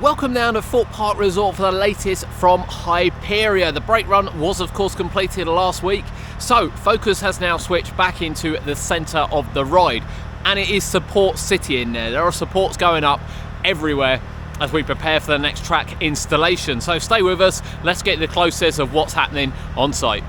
Welcome down to Thorpe Park Resort for the latest from Hyperia. The brake run was of course completed last week, so focus has now switched back into the centre of the ride, and it is Support City in there. There are supports going up everywhere as we prepare for the next track installation. So stay with us, let's get the closest of what's happening on site.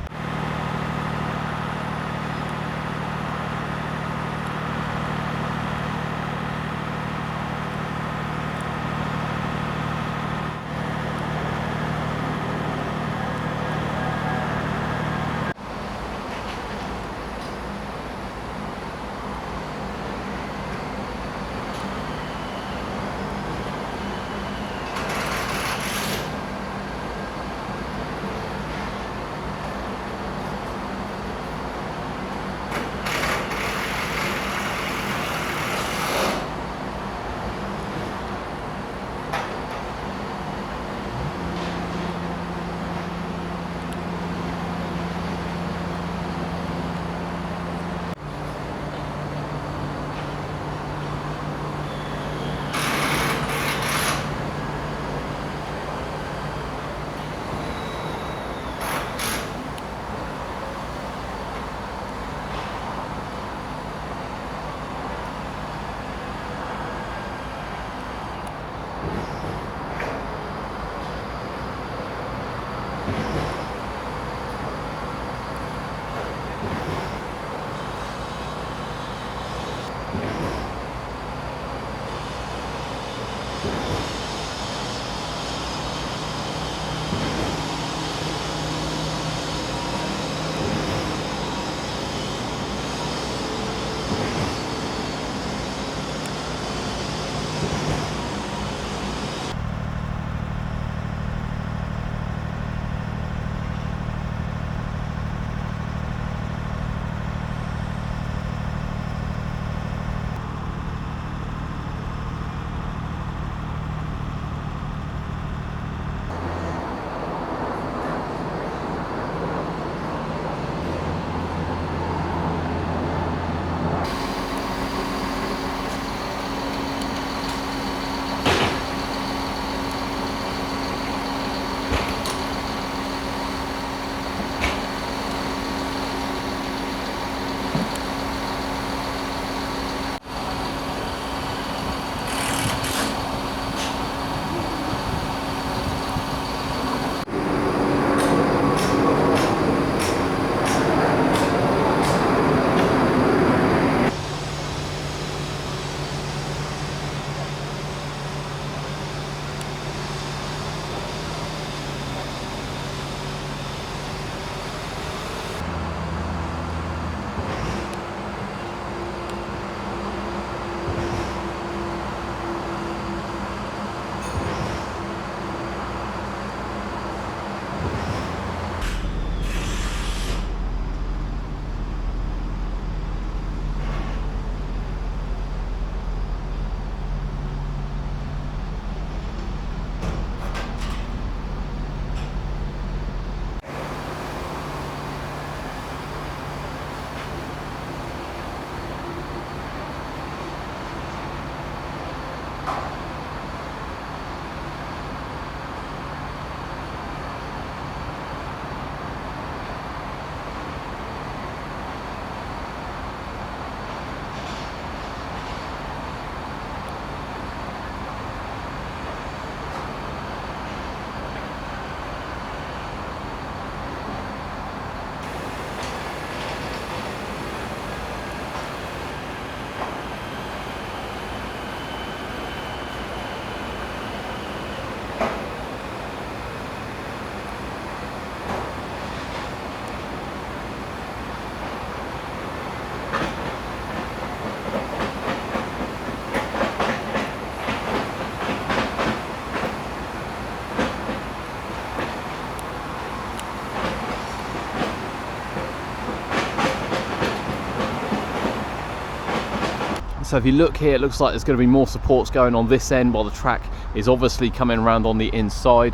So if you look here, it looks like there's going to be more supports going on this end while the track is obviously coming around on the inside.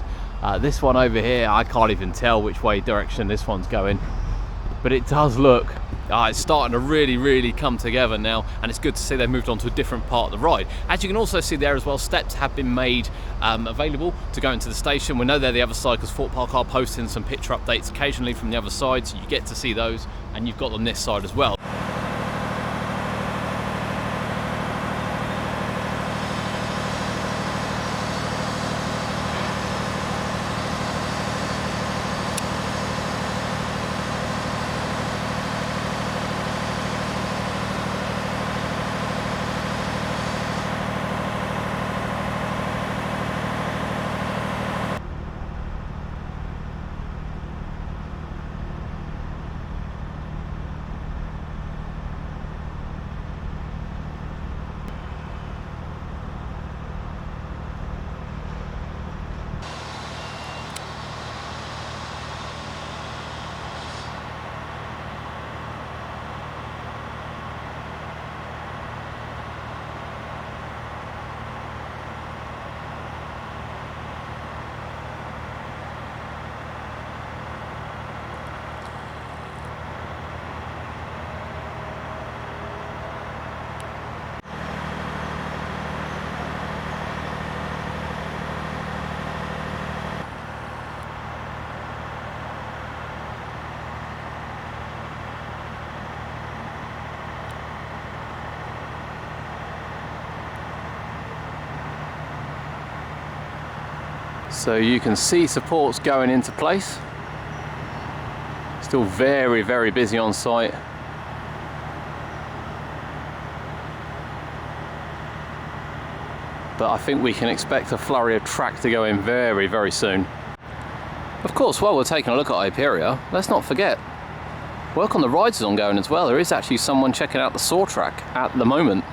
This one over here, I can't even tell which way direction this one's going, but it does look It's starting to really come together now, and it's good to see they've moved on to a different part of the ride. As you can also see there as well, steps have been made available to go into the station. We know they're the other side because Thorpe Park are posting some picture updates occasionally from the other side, so you get to see those, and you've got them this side as well. So you can see supports going into place. Still very busy on site. But I think we can expect a flurry of track to go in very soon. Of course, while we're taking a look at Hyperia, let's not forget, work on the rides is ongoing as well. There is actually someone checking out the saw track at the moment.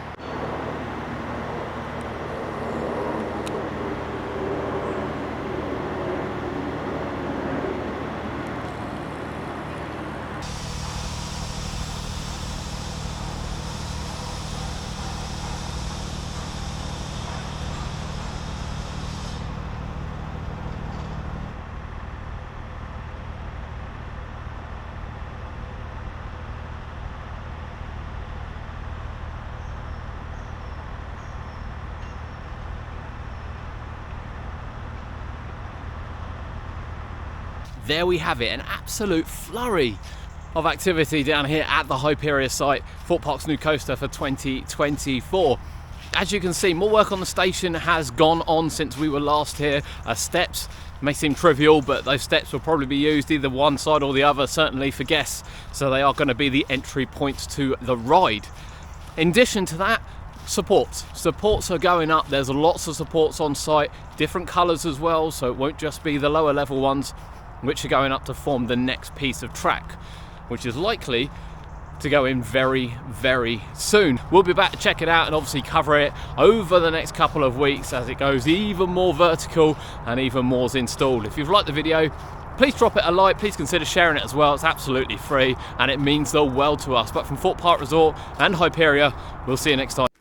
There we have it, an absolute flurry of activity down here at the Hyperia site, Thorpe Park's new coaster for 2024. As you can see, more work on the station has gone on since we were last here. Steps may seem trivial, but those steps will probably be used either one side or the other, certainly for guests, so they are going to be the entry points to the ride. In addition to that, supports are going up. There's lots of supports on site, different colours as well, so it won't just be the lower level ones which are going up to form the next piece of track, which is likely to go in very soon. We'll be back to check it out and obviously cover it over the next couple of weeks as it goes even more vertical and even more's installed. If you've liked the video, please drop it a like, please consider sharing it as well. It's absolutely free and it means the world to us. But from Thorpe Park Resort and Hyperia, we'll see you next time.